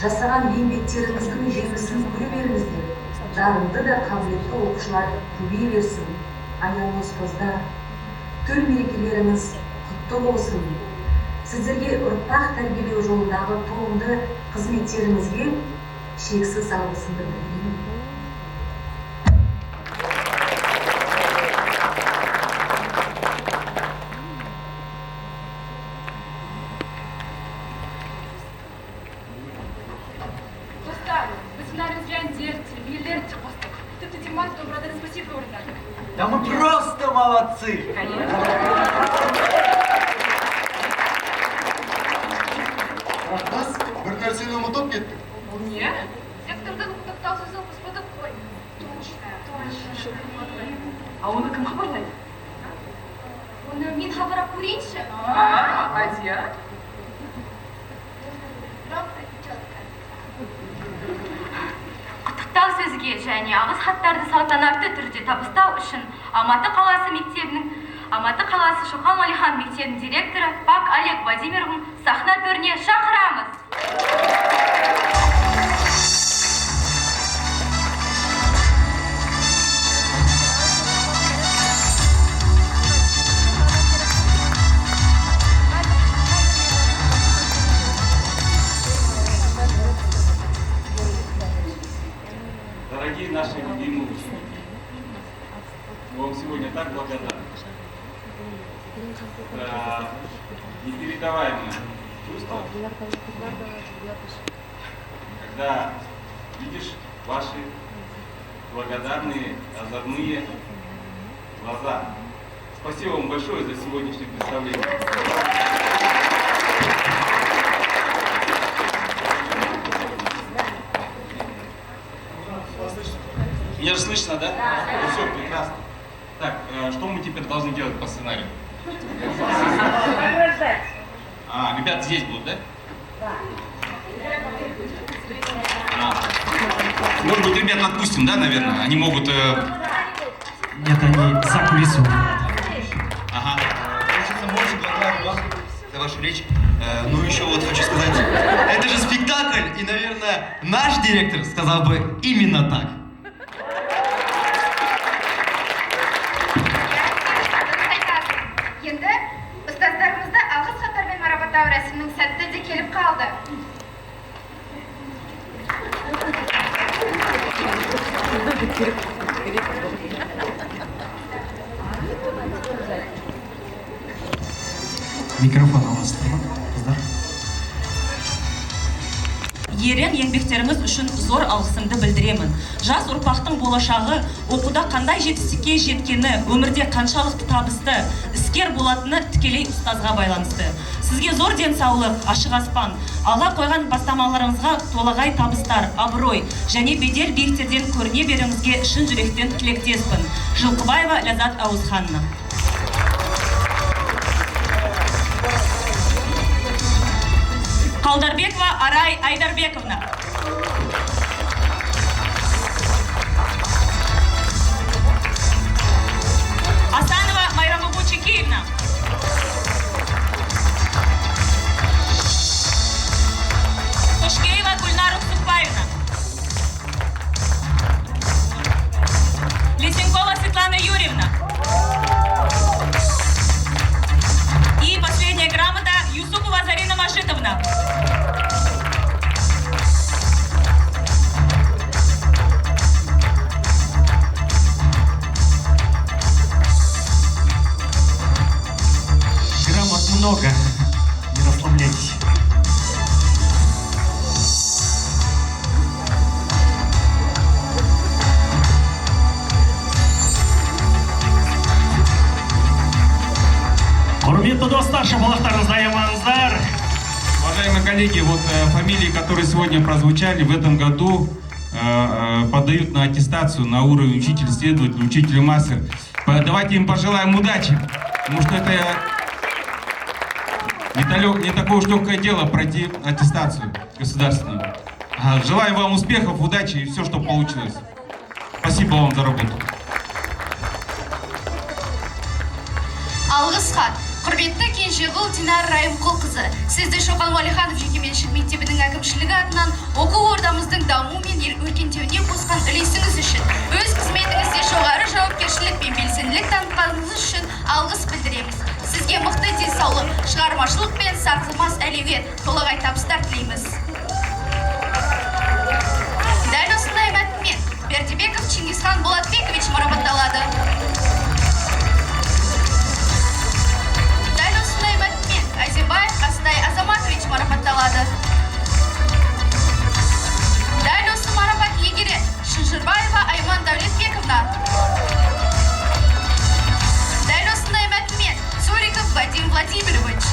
жасаған еңбектеріңіздің жемісін көре беріңіздер. Дарынды да қабілетті оқушылар көбейе берсін. Аяулы ұстаздар, төл мерекелеріңіз құтты болсын. Сіздерге ұрпақ тәрбиелеу жолындағы толымды қызметтеріңізге шексіз алғысымды білдіремін. Да мы просто молодцы! Біз бір нәрсені ұмытып кеттік. Не? Сектордан құттықтау сөзін қоспадық қой. Точно. А оны кім хабарлайды? Оны мен хабарлап көрейінші. Адия? Құттықтау сөзге және алғыс хаттарды салтанатты түрде табыстау үшін Алматы қаласы мектебінің Алматы қаласы Шоқан Уәлихан мектебінің директоры Пак Олег Владимировны сахна төріне шақырамыз. Дорогие наши любимые ученики, мы вам сегодня так благодарны. Это непередаваемое чувство, когда видишь ваши благодарные, озорные глаза. Спасибо вам большое за сегодняшнее представление. Меня же слышно, да? Ну все, прекрасно. Так, что мы теперь должны делать по сценарию? Ребята здесь будут, да? Может быть, ребят отпустим, да, наверное? Они могут... Нет, они за кулису. Ага. Больше благодарю вам за вашу речь. Ну еще вот хочу сказать, это же спектакль, и, наверное, наш директор сказал бы именно так. Енді ұстаздарымызды алғыс хаттармен марапаттау рәсімінің сәтті де келіп қалды. Микрофон аласыздар ма, қыздар? Ерен еңбектеріңіз үшін зор алғысымды білдіремін. Жас ұрпақтың болашағы оқуда қандай жетістікке жеткені, өмірде қаншалықты табысты, іскер болатыны тікелей ұстазға байланысты. Сізге зор денсаулық, ашық аспан, алға қойған бастамаларыңызға толағай табыстар, абырой және бедел биіктерден көріне беріңізге шын жүректен тілектеспін. Жылқыбаева Ляззат Ауызханна. Қалдарбекова Арай Айдарбековна. Асанова Майра Чекиевна. Кошкеева Гульнара Сукпаевна. Лисенкова Светлана Юрьевна. И последняя грамота Юсупова Зарина Машитовна. Грамот много, не расслабляйтесь. Құрметті достар, шапалақтарыңызды аямаңыздар. Уважаемые коллеги, вот фамилии, которые сегодня прозвучали, в этом году подают на аттестацию на уровень учитель-следователь, учитель-мастер. Давайте им пожелаем удачи, потому что это не такое уж легкое дело пройти аттестацию государственную. Желаем вам успехов, удачи и все, что получилось. Спасибо вам за работу. Алғыс хат. Құрметті Кенжеғұл Динар Райымқұлқызы, сізді Шоқан Уәлиханов жекеменшік мектебінің әкімшілігі атынан оқу ордамыздың дамуы мен ел өркендеуіне қосқан үлесіңіз үшін, өз қызметіңізде жоғары жауапкершілік пен белсенділік танытқаныңыз үшін алғыс білдіреміз. Сізге мықты денсаулық, шығармашылық пен сарқылмас әлеует, толағай табыстар тілейміз. Дәл осындай мәтінмен Бердібеков Чингисхан Болатбекович марапатталады. Азимбаев Астай Азаматович марапатталады. Дәл осы марапат иегері Шынжырбаева Айман Дәулетбековна. Дәл осындай мәтінмен Цуриков Вадим Владимирович.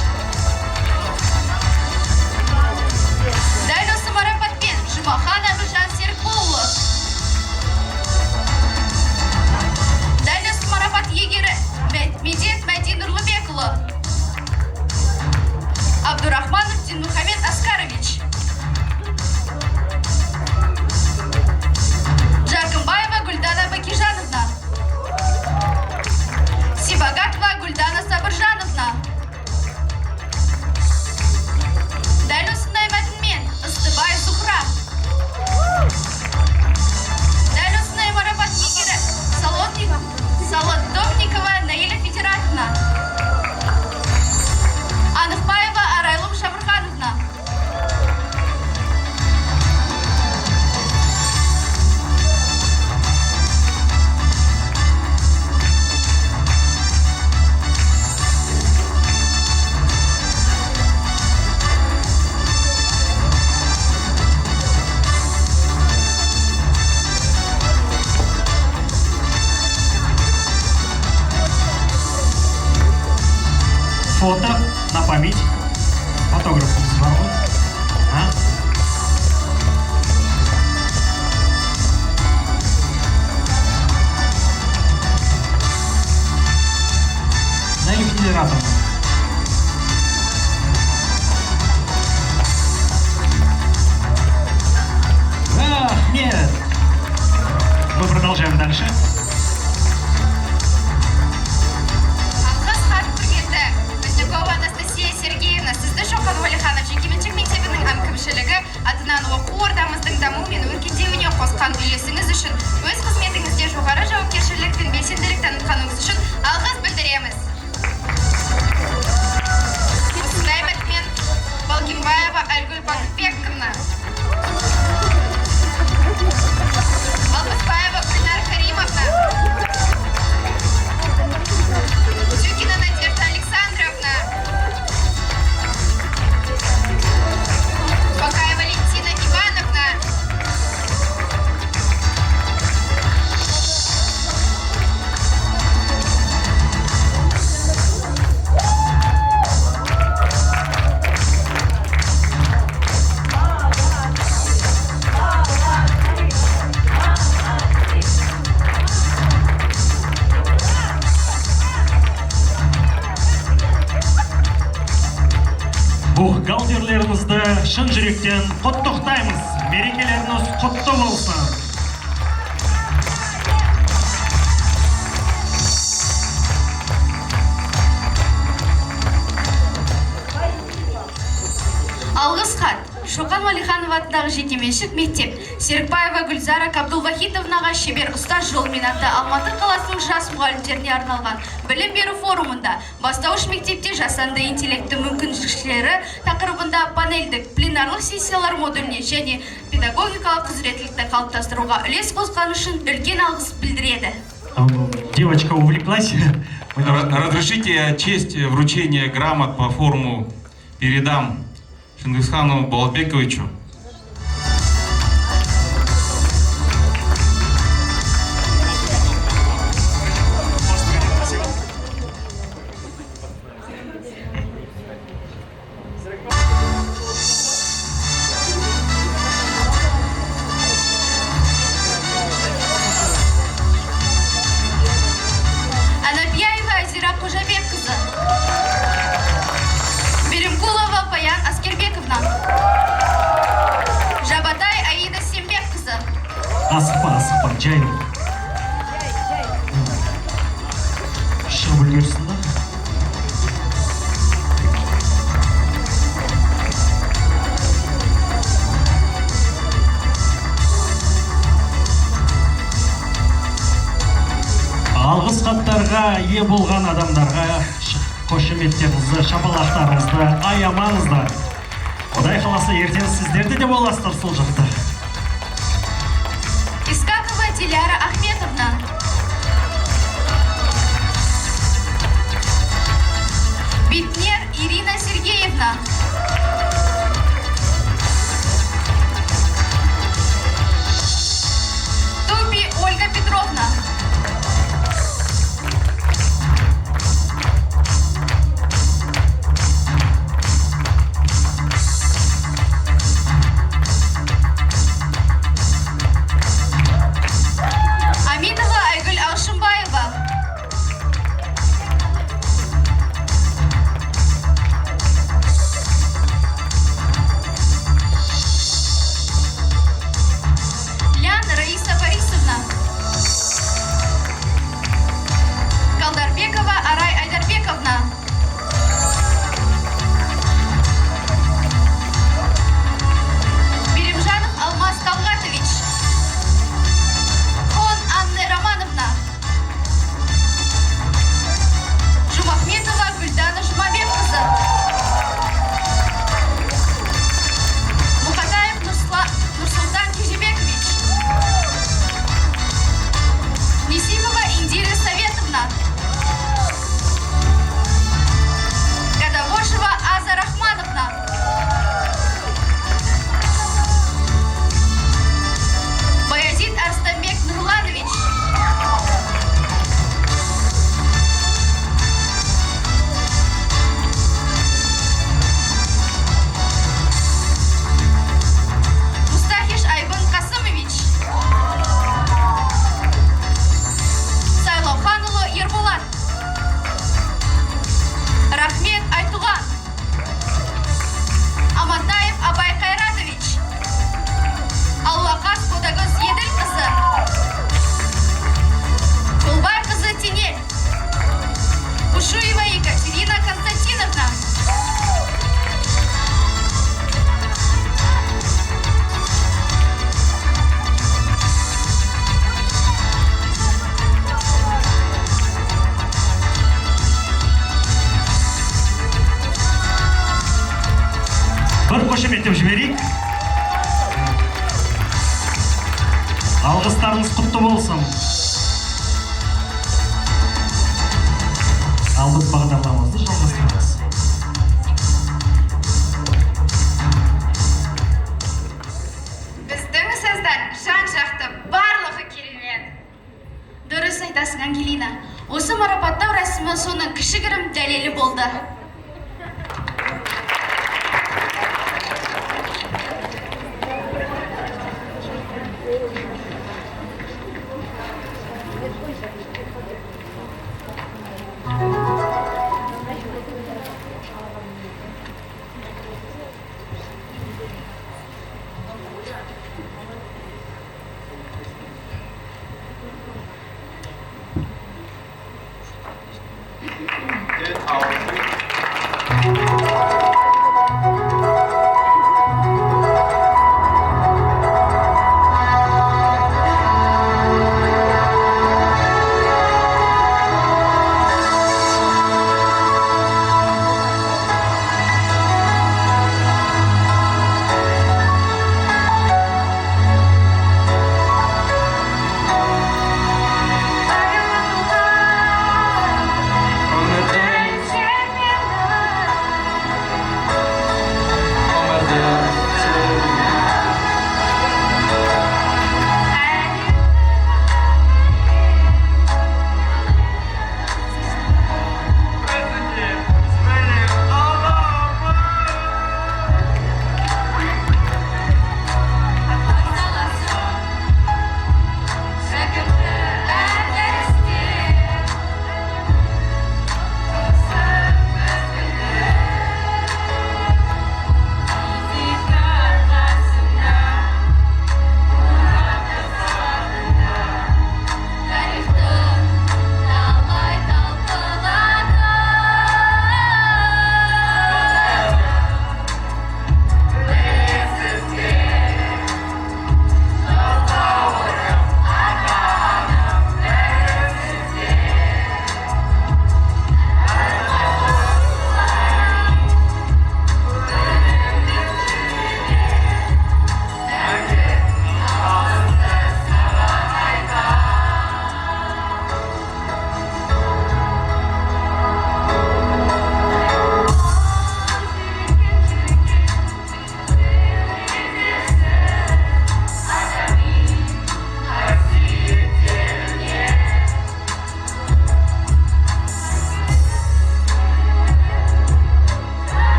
фото на память. Фотографымыз бар ғой. А? Наиль Федератов. Нет. Мы продолжаем дальше. Алғыс хат құрметті Позднякова Анастасия Сергеевна, сізді Шоқан Уәлиханов жекеменшік мектебінің әкімшілігі атынан оқу ордамыздың дамуы мен өркендеуіне қосқан үлесіңіз үшін, өз қызметіңізде жоғары жауапкершілік пен белсенділік танытқаныңыз үшін алғыс білдіреміз. Осындай бітмен Балкимбаева Альгүл Бақытбекқызына, Алпысбаева Гүлнар Каримовна, Тюкина Надежда Александровна, Бакаева Валентина Ивановна, бухгалтерлерімізді шын жүректен құттықтаймыз. Мерекелеріңіз құтты болсын. Алғыс хат Шоқан Уәлиханов атындағы жекеменшік мектеп Серікбаева Гүлзара Кабдулвахитовнаға шебер ұстаз жолымен атты Алматы қаласының жас мұғалімдеріне арналған білім беру форумында бастауыш мектепте жасанды интеллекті мүмкіншіліктері тақырыбында панельдік пленарлық сессиялар модуліне және педагогикалық құзыреттілікті қалыптастыруға үлес қосқаны үшін үлкен алғыс білдіреді. Девочка увлеклась. Разрешите честь вручения грамот по форуму передам Чингисхану Балабековичу. Анапьяева Азира Қожабекқызы, Беремкулова Баян Аскербековна, Жабатай Аида Сембекқызы, Асыпа, жайын. Шығып үлгерсін да. Алғыс хаттарға ие болған адамдарға қошеметтеріңізді, шапалақтарыңызды аямаңыздар. Құдай қаласа ертең сіздерде де боласыздар сол жақта. Искакова Диляра Ахметовна, Битнер Ирина Сергеевна, Тупи Ольга Петровна, Алғыстарыңыз құтты болсын. Ал біз бағдарламамызды жалғастырамыз. Біздің сөздің жан-жақты барлығы керемет. Дұрыс айтасың, Ангелина. Осы марапаттау рәсімі соның кішігірім дәлелі болды.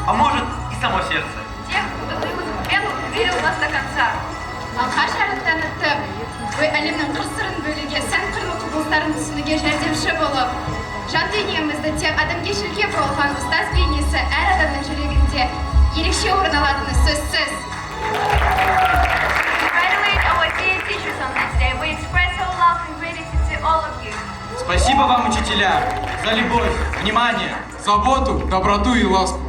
а может и само сердце. Тех, кто верил в вас до конца. Алға танытып, әлемнің қыр-сырын бөлуге, сан-қырлы құбылыстарын түсінуге жәрдемші болып, жан дүниемізді тек адамгершілікке бұрылған ұстаз бейнесі әр адамның жүрегінде ерекше орын алатыны сөзсіз. Спасибо вам, учителя, за любовь, внимание, заботу, доброту и ласку.